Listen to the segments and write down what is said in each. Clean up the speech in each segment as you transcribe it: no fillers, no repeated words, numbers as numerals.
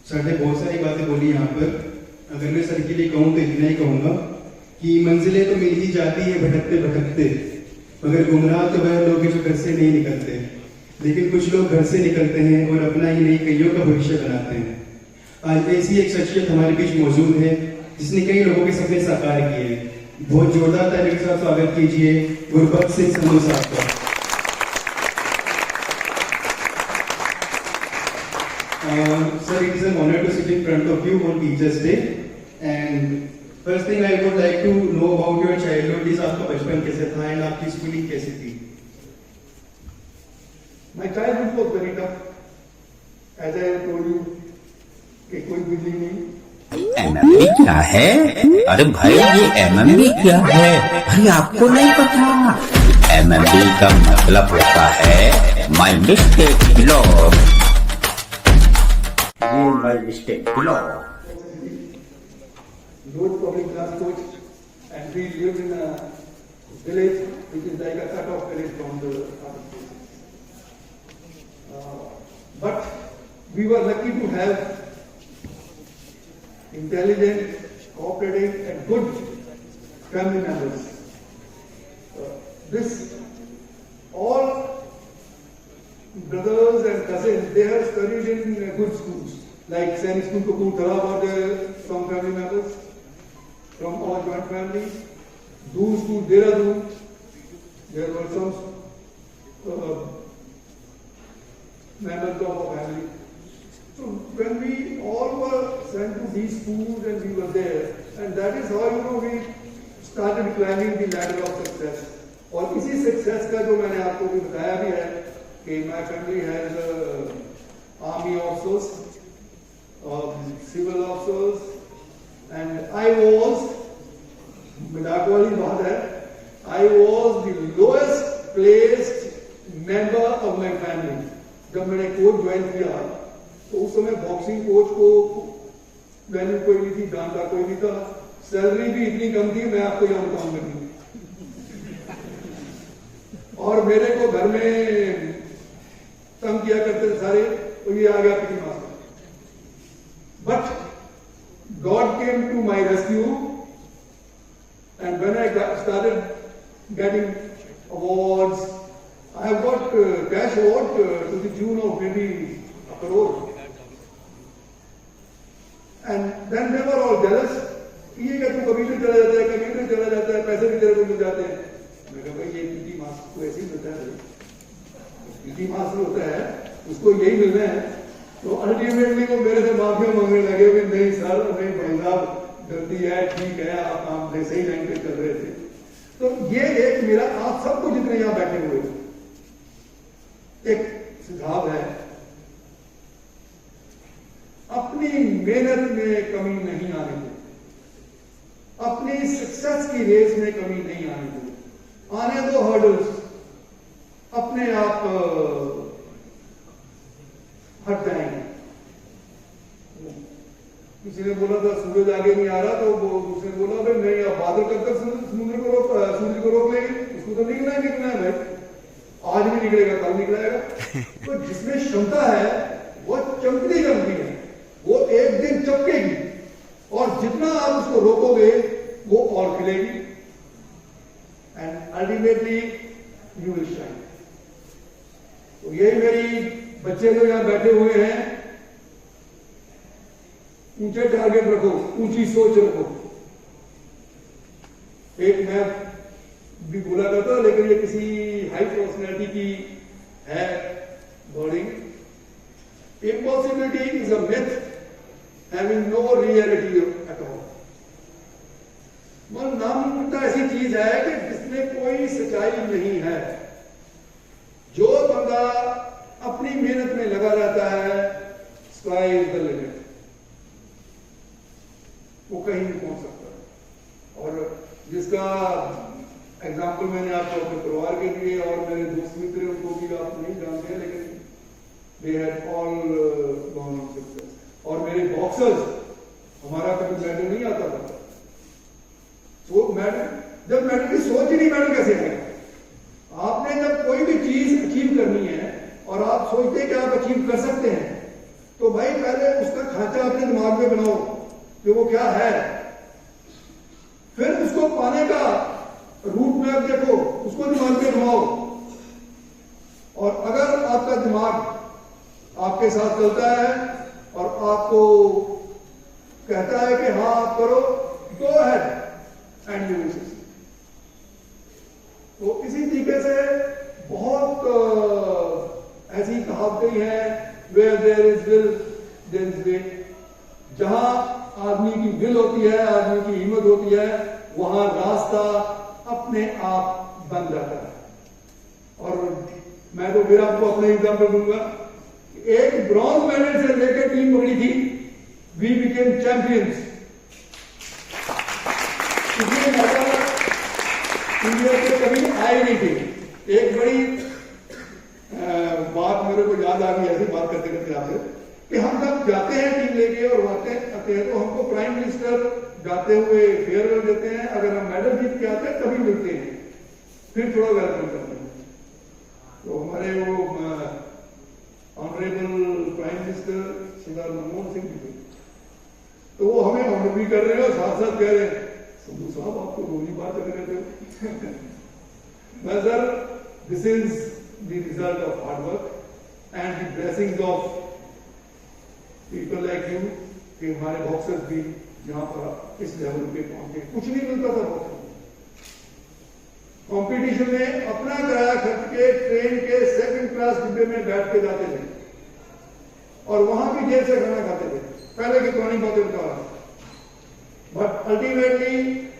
Sir ने बहुत सारी बातें बोली यहाँ पर। अगर मैं सर के लिए कहूँ तो इतना ही कहूँगा कि मंजिलें तो मिल ही जाती है भटकते भटकते, मगर गुमराह तो वह लोग जो घर से नहीं निकलते। लेकिन कुछ लोग घर से निकलते हैं और अपना ही नहीं कईयों का भविष्य बनाते हैं। आज ऐसी एक शख्सियत हमारे बीच मौजूद है जिसने कई लोगों के सपने साकार किए। बहुत जोरदार तालियों के साथ स्वागत कीजिए गुरबख्श सिंह संधू साहब का। Sir, it is an honor to sit in front of you on Teachers Day. And first thing I would like to know about your childhood is आपका बचपन कैसे था and आपकी स्कूलिंग कैसी थी? My childhood was very tough. As I have told you, कि कोई बिजली नहीं। एमएमबी क्या है? अरे भाई ये एमएमबी क्या है? भाई आपको नहीं पता? एमएमबी का मतलब होता है माय मिस्टेक ब्लॉग। ये my mistake blog. Road public transport, and we lived in a village which is like a cut-off village from the other places. But we were lucky to have intelligent, cooperative, and good family members. This all brothers and cousins, they have studied in good schools. Like Sainik School Kapurthala were there, some family members from our joint families. Door School Dehradun, there were some members of our family. So when we all were sent to these schools and we were there, and that is how we started climbing the ladder of success. और इसी success का जो मैंने आपको भी बताया भी है कि my family has army officers, civil officers, and I was, मजाक वाली बात है, I was the lowest placed member of my family. जब मैंने कोच ज्वाइन किया तो उस समय बॉक्सिंग कोच को वैल्यू कोई नहीं थी, जानता कोई नहीं था, सैलरी भी इतनी कम थी, मैं आपको यहां बताऊंगा नहीं। और मेरे को घर में तंग किया करते थे सारे, तो ये आ गया PT master. But God came to my rescue, and when I started getting awards, I have got cash award to the tune of maybe 1 crore. And then they were all jealous. ये क्या तू कभी चला जाता है, कभी नहीं चला जाता है, पैसे भी तेरे को मिल जाते हैं। मैं कहा भाई ये पीटी मास्टर को ऐसे ही मिलता है, पीटी मास्टर होता है उसको यही मिलना है। तो अल्टीमेटली वो मेरे से माफिया मांगने लगे कि नहीं सर, नहीं भाई साहब, गलती है, ठीक है, आप काम सही लाइन पे चल रहे थे। तो ये एक मेरा आप सबको जितने यहाँ बैठे हुए एक सुझाव है, अपनी मेहनत में कमी नहीं आने दो, अपनी सक्सेस की रेस में कमी नहीं आने दो, आने दो हर्डल्स, अपने आप हट जाएंगे। किसी ने बोला था सूरज आगे नहीं आ रहा, तो उसने बोला भाई नहीं, अब बादल कब तक सूरज को रोक लेंगे, उसको तो निकलना ही निकलना है भाई, आज भी निकलेगा, कल निकलेगा। तो जिसमें क्षमता है वो चमकनी चमकी है, वो एक दिन चमकेगी, और जितना आप उसको रोकोगे वो और खिलेगी, and ultimately you will shine. तो यही मेरी बच्चे जो यहाँ बैठे हुए हैं, ऊंचे टारगेट रखो, ऊंची सोच रखो। एक मैं भी बोला करता, लेकिन ये किसी हाई पर्सनैलिटी की है wording, impossibility is a myth having no reality at all. नामुमकिन ऐसी चीज है कि जिसमें कोई सच्चाई नहीं है। जो बंदा अपनी मेहनत में लगा रहता है, स्काई इज द लिमिट, वो कहीं नहीं पहुंच सकता। और जिसका एग्जाम्पल मैंने आपको अपने परिवार के लिए और मेरे दोस्त मित्र उनको भी आप नहीं जानते हैं, लेकिन they have all gone on success. और मेरे बॉक्सर्स, हमारा कभी मेडल नहीं आता था, तो मेडल, जब मेडल की सोच ही नहीं, मेडल कैसे आएगा? आपने जब कोई भी चीज अचीव करनी है और आप सोचते हैं कि आप अचीव कर सकते हैं, तो भाई पहले उसका ढांचा अपने दिमाग में बनाओ कि वो क्या है, फिर उसको पाने का रूट मैप देखो, उसको दिमाग में घुमाओ। और अगर आपका दिमाग आपके साथ चलता है और आपको कहता है कि हाँ आप करो, go ahead and you will succeed. तो इसी तरीके से बहुत ऐसी कहावतें हैं, where there is will there is way. जहां आदमी की विल होती है, आदमी की हिम्मत होती है, वहां रास्ता अपने आप बन जाता है। और मैं तो फिर आपको अपने एग्जाम्पल दूंगा। एक ब्रॉन्ज मेडल से लेकर टीम पकड़ी थी, वी बिकेम चैंपियंस। इंडिया से कभी आए नहीं थे। एक बड़ी बात मेरे को याद आ गई ऐसी बात करते करते आपसे, कि हम जब जाते हैं टीम लेके और आते हैं तो हमको प्राइम मिनिस्टर जाते हुए फेयरवेल देते हैं। अगर हम मेडल जीत के आते हैं तभी मिलते हैं, फिर थोड़ा वेलकम करते हैं। तो हमारे वो ऑनरेबल प्राइम मिनिस्टर सरदार मनमोहन सिंह जी थे, तो वो हमें ऑनर भी कर रहे हैं और साथ साथ कह रहे हैं, संधू साहब आप तो रोज ही बात कर रहे थे। मैं sir, this is the result of hard work and the blessings of people like you, कि हमारे बॉक्सर्स भी यहाँ पर इस लेवल पे पहुंचे। कुछ नहीं मिलता था बॉक्सर कंपटीशन में, अपना किराया खर्च के ट्रेन के सेकंड क्लास डिब्बे में बैठ के जाते थे और वहां भी जेल से खाना खाते थे। पहले की पुरानी बातें बता रहा, but ultimately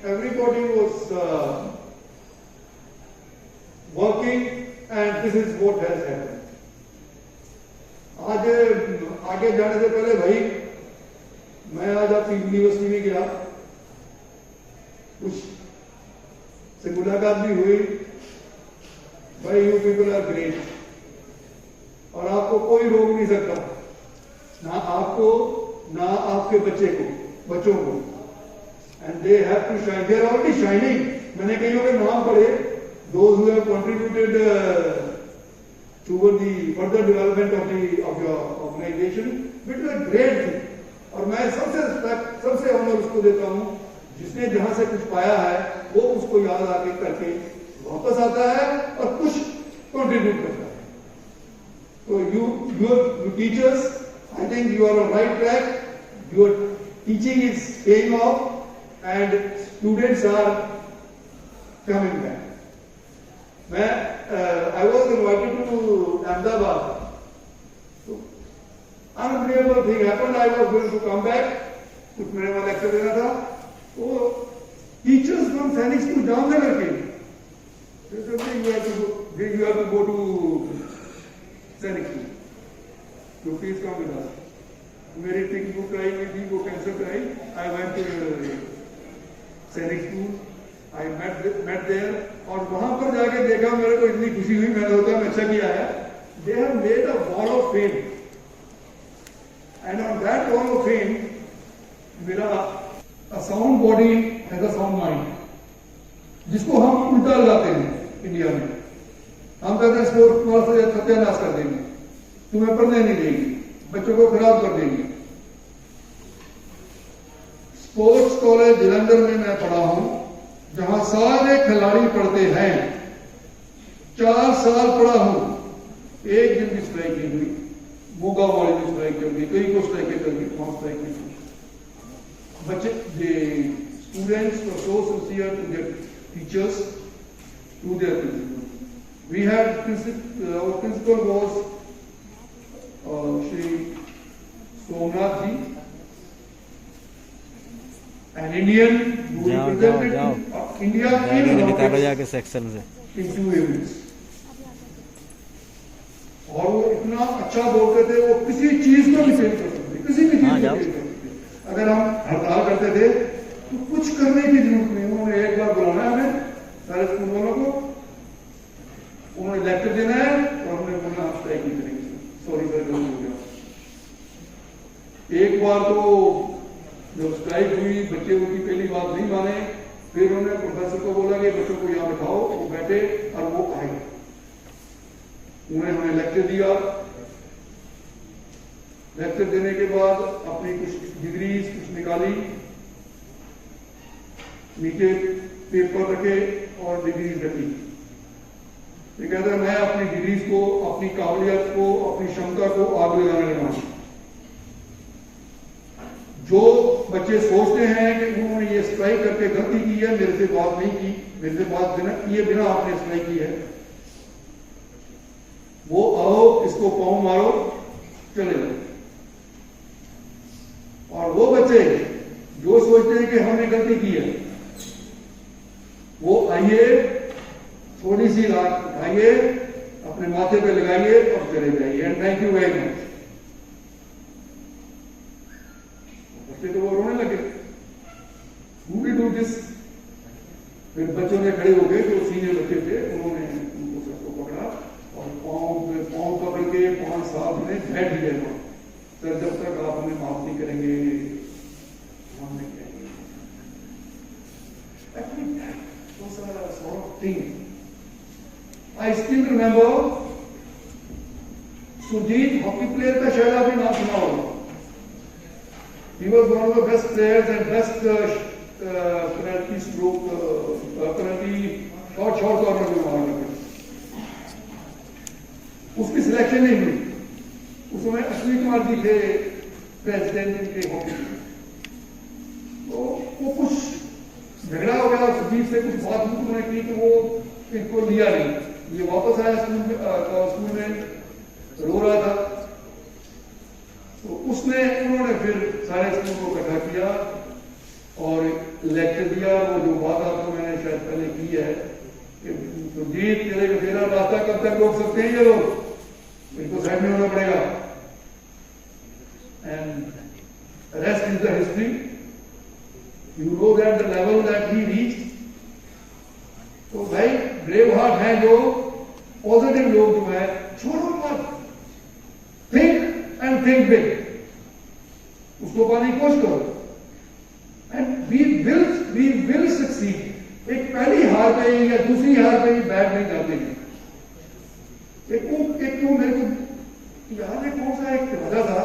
everybody was working and this is what has happened. आज आगे जाने से पहले भाई, मैं आज आपकी यूनिवर्सिटी में गया, कुछ से मुलाकात भी हुई। भाई यू पीपल आर ग्रेट, और आपको कोई रोक नहीं सकता, ना आपको ना आपके बच्चों को। And they have to shine, they are already shining. मैंने कईयों के नाम पढ़े, those who have contributed toward the further development of your organization, which was a great thing. और मैं सबसे ऑनर उसको देता हूं जिसने जहां से कुछ पाया है वो उसको याद आके करके वापस आता है और कुछ कंट्रीब्यूट करता है। तो you teachers, I think you are on right track. Your teaching is paying off and students are coming back. I was invited to Ahmedabad. So, unbelievable thing happened. I was going to come back. कुछ मेरे वहां lecture देना था, तो teachers from सैनिक school Jamnagar के, you have to go to सैनिक school, तो प्लीज कम विद अस। मेरी टिकट बुक कराई हुई थी, वो कैंसिल कराई। आई वेंट टू सैनिक स्कूल, आई मेट देयर, और वहां पर जाके देखा, मेरे को इतनी खुशी हुई, मैंने सोचा मैं अच्छा किया है। They have made a wall of fame, and on that wall of fame मेरा a sound body has a sound mind, जिसको हम उल्टा लगाते हैं इंडिया में। हम कहते हैं स्पोर्ट्स थोड़ा सा सत्यानाश कर देंगे, तुम्हें पढ़ने नहीं देंगे, बच्चों को खराब कर देंगे। स्पोर्ट्स कॉलेज जलंधर में मैं पढ़ा हूं, जहां सारे खिलाड़ी पढ़ते हैं। 4 साल पढ़ा हूं, एक दिन भी स्ट्राइक नहीं हुई। मोगा वाले ने स्ट्राइक कर दी, कई को स्ट्राइक कर दी, 5 स्ट्राइक नहीं हुई। बच्चे, students were so sincere to their teachers, to their principal. We had our principal was Shri Somnath ji, an Indian who represented India in निकालो जाके सेक्शन से in 2 events. और वो इतना अच्छा बोलते थे, वो किसी चीज को भी चेंज कर सकते, किसी भी चीज को चेंज कर सकते। अगर हम हड़ताल करते थे तो कुछ करने की जरूरत नहीं। उन्होंने एक बार बुलाना हमें सारे स्कूल वालों को, उन्होंने लेक्चर देना है और हमने बोलना आप स्ट्राइक नहीं करेंगे, सॉरी सर गलत हो गया। एक बार तो जब स्ट्राइक हुई, बच्चे उनकी पहली बात नहीं माने, फिर उन्होंने प्रोफेसर को बोला कि बच्चों को यहाँ बिठाओ, वो बैठे और वो आए। उन्होंने हमें लेक्चर दिया, लेक्चर देने के बाद अपनी कुछ डिग्रीज कुछ निकाली, नीचे पेपर रखे और डिग्रीज रखी। ये कहता है मैं अपनी डिग्रीज को, अपनी काबिलियत को, अपनी क्षमता को आगे लगाने लगा। जो बच्चे सोचते हैं कि उन्होंने ये स्ट्राइक करके गलती की है, मेरे से बात नहीं की, मेरे से बात किए बिना आपने स्ट्राइक की है, वो आओ इसको पाँव मारो चले जाओ। और वो बच्चे जो सोचते हैं कि हमने गलती की है, वो आइए, थोड़ी सी रात उठाइए, अपने माथे पे लगाइए और चले जाइए। And thank you very much. बच्चे तो वो रोने लगे, Who will do this? फिर बच्चों ने खड़े हो गए, जो सीनियर बच्चे थे उन्होंने उनको सबको पकड़ा और पाँव पकड़ के 5 साल में बैठ दिए। सर जब तक आप हमें माफ नहीं करेंगे हम नहीं करेंगे। Actually, that was a sort of thing. I still remember Sujit hockey player का शायद आपने नाम सुना होगा। He was one of the best players and best penalty stroke, penalty short corner में मारा गया। उसकी सिलेक्शन नहीं हुई। उस समय अश्विनी कुमार जी थे प्रेसिडेंट के हॉकी, तो वो कुछ झगड़ा हो गया, सुजीत से कुछ बात उन्होंने की तो वो इनको लिया नहीं। ये वापस आया स्कूल में रो रहा था, तो उन्होंने फिर सारे स्कूल को इकट्ठा किया और लेक्चर दिया। वो जो बात आपको मैंने शायद पहले की है कि सुजीत तेरा रास्ता कब तक रोक सकते हैं ये लोग, इनको साइड में होना पड़ेगा। And rest is the history. You know that the level that he reached. तो भाई ब्रेव हार्ट है जो पॉजिटिव लोग जो है, छोड़ो मत, थिंक एंड थिंक बिग, उसको पाने की कोशिश करो एंड वी विल सक्सीड। एक पहली हार पे या दूसरी हार पे बैठ नहीं जाते हैं। एक तो मेरे को याद है कौन सा एक वजह था,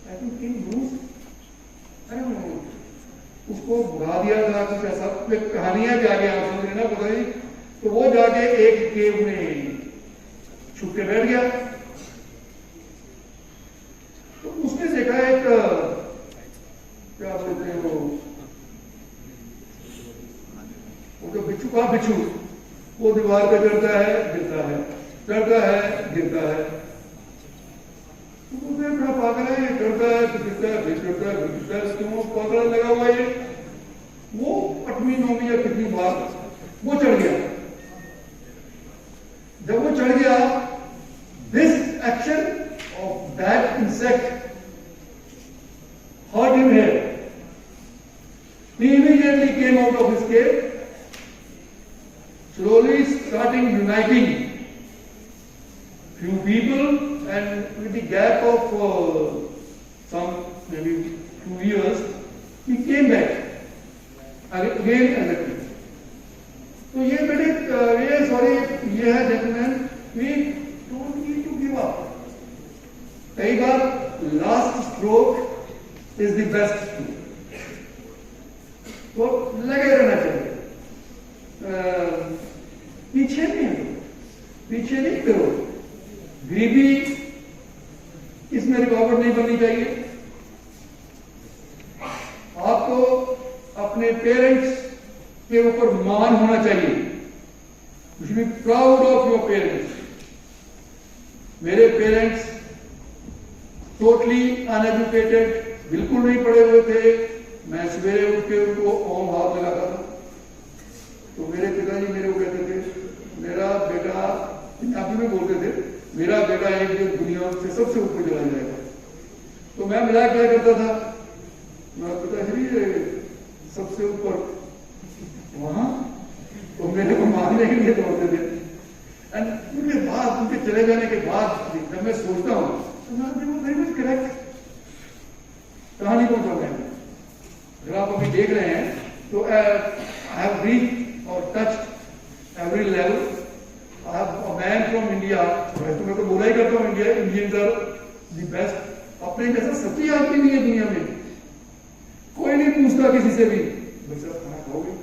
आई थिंक किंग ब्रूस, उसको बुला दिया था कुछ ऐसा, कहानियां भी आगे आप समझ ना पता नहीं। तो वो जाके एक केव में छुप के बैठ गया, तो उसने देखा एक क्या बोलते हैं वो जो बिच्छू का बिच्छू, वो दीवार पे चढ़ता है गिरता है, चढ़ता है गिरता है। तो मुझे बड़ा पागल है, चढ़ता है फिर गिरता है, फिर चढ़ता है फिर गिरता है, क्यों पागल लगा हुआ है। वो 8वीं 9वीं या कितनी बार वो चढ़ गया। जब वो चढ़ गया, this action of that insect hurt him here. He immediately came out of his cave, slowly starting uniting few people, and with the gap of some maybe few years, he came back again as a king. तो ये बेटे ये है gentlemen, we don't need to give up. कई बार last stroke is the best tool. तो लगे रहना चाहिए, पीछे नहीं करो। गरीबी इसमें रुकावट नहीं बननी चाहिए। आपको अपने पेरेंट्स के ऊपर मान होना चाहिए। You should be proud of your parents. मेरे पेरेंट्स टोटली अनएजुकेटेड, बिल्कुल नहीं पढ़े हुए थे। मैं सवेरे उठ के उनको ओम हाथ लगाता था। तो मेरे पिताजी मेरे को कहते थे, मेरा बेटा, पंजाबी में बोलते थे, मेरा बेटा एक दिन दुनिया से सबसे ऊपर चला जाएगा। तो मैं मिला क्या करता था, मैं पिताजी सबसे ऊपर वहां, तो मेरे को मारने के लिए दौड़ते थे। एंड उनके बाद, उनके चले जाने के बाद जब मैं सोचता हूँ तो मैं वेरी मच करेक्ट। कहानी को समझ रहे हैं, अगर आप अभी देख रहे हैं तो आई हैव रीच्ड और touched every level. I have a man from India, तो मैं तो बोला ही करता हूँ इंडियंस आर द बेस्ट अपने जैसा सच्ची आदमी नहीं है दुनिया में। कोई नहीं पूछता किसी से भी, भाई साहब खाना खाओगे,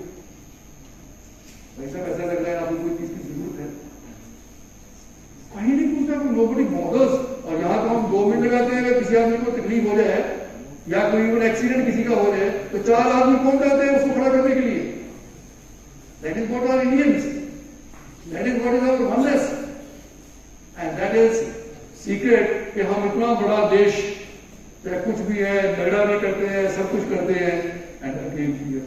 भाई साहब ऐसा लग रहा है आपको कोई चीज की जरूरत है, कहीं नहीं पूछता कोई, नोबडी बॉदर्स। और यहाँ तो हम 2 मिनट लगाते हैं, अगर किसी आदमी को तकलीफ हो जाए या कोई इवन एक्सीडेंट किसी का हो जाए तो 4 आदमी कौन जाते हैं उसको खड़ा करने के लिए। That is what are Indians, that is what is our oneness, and that is secret कि हम इतना बड़ा देश, चाहे कुछ भी है, झगड़ा भी करते हैं, सब कुछ करते हैं, एंड अगेन हियर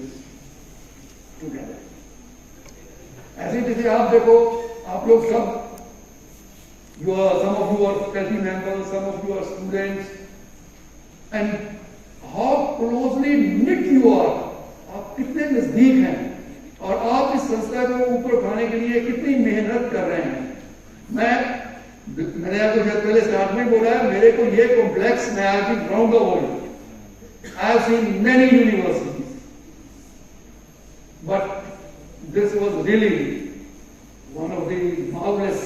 टुगेदर। ऐसे जैसे आप देखो, आप लोग सब, some of you are faculty members, some of you are students, and how closely knit you are, आप कितने नजदीक हैं और आप इस संस्था को ऊपर उठाने के लिए कितनी मेहनत कर रहे हैं। मैंने आपको शायद पहले स्टार्ट में बोला है, मेरे को ये कॉम्प्लेक्स, मैं आज भी round the world, I have seen many universities, but this was really one of the marvellous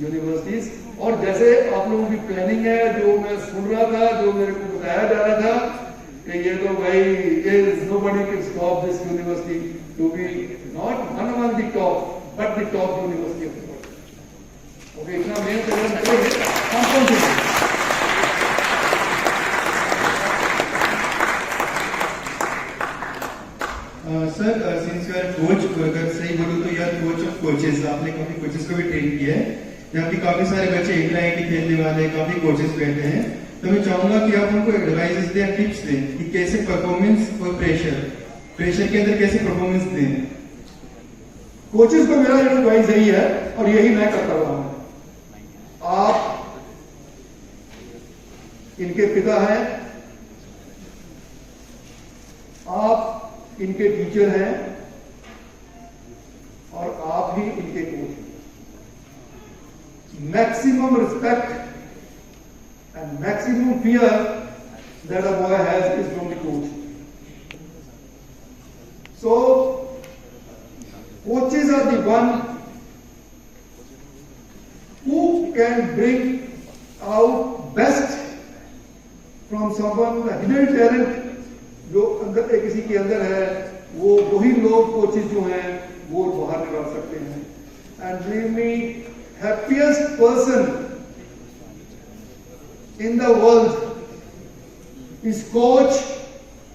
universities. और जैसे आप लोगों की प्लानिंग है, जो मैं सुन रहा था, जो मेरे को बताया जा रहा था कि ये तो भाई nobody can stop this university to be not one among the top but the top university of the world. Okay, इतना मेहनत करना चाहिए, हम कौन से sir, since you are coach, अगर सही बोलूं तो यार कोच ऑफ कोचेस, आपने काफी कोचेस को भी ट्रेन किया है, यहाँ पे काफी सारे बच्चे इंटर खेलने वाले काफी कोचेस बैठे हैं, तो मैं चाहूंगा कि आप उनको एडवाइस दें, टिप्स दें कि कैसे परफॉर्मेंस और प्रेशर के अंदर कैसे परफॉर्मेंस दें। कोचेस को मेरा एडवाइस यही है और यही मैं करता रहा हूं। आप इनके पिता हैं, आप इनके टीचर हैं और आप ही इनके कोच हैं। Maximum respect and maximum fear that a boy has is from the coach. So coaches are the one who can bring out best from someone, the hidden talent जो अंदर किसी के अंदर है, वो वही लोग कोचेस जो हैं वो बाहर निकाल सकते हैं। And believe me, happiest person in the world is coach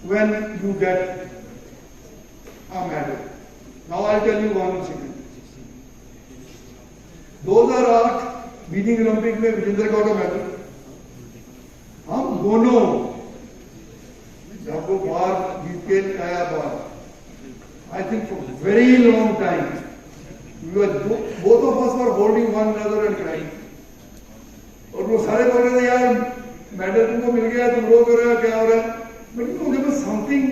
when you get a medal. Now I'll tell you one secret. 2008 Beijing Olympic में विजेंद्र गौड़ मेडल, हम दोनों जब वो बार जीत के आया बार, I think for very long time we were both of us were holding one another and crying. और वो सारे बोल रहे थे यार मेडल तुमको मिल गया, तुम रो कर रहे हो, क्या हो रहा है, but you know there was something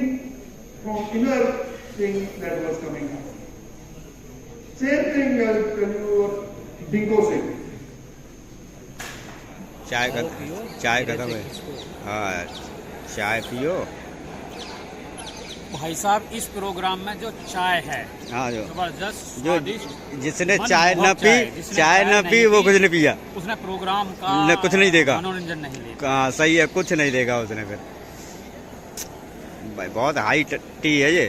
from inner thing that was coming out. Same thing I will tell you Dingko से। चाय खत्म है, हाँ चाय पियो भाई साहब। इस प्रोग्राम में जो चाय है, हाँ, जो जबरदस्त, जो जिसने चाय न पी वो कुछ नहीं पिया, उसने प्रोग्राम का कुछ नहीं देखा, मनोरंजन नहीं देखा। हाँ सही है, कुछ नहीं देखा उसने। फिर भाई बहुत हाई टी है ये।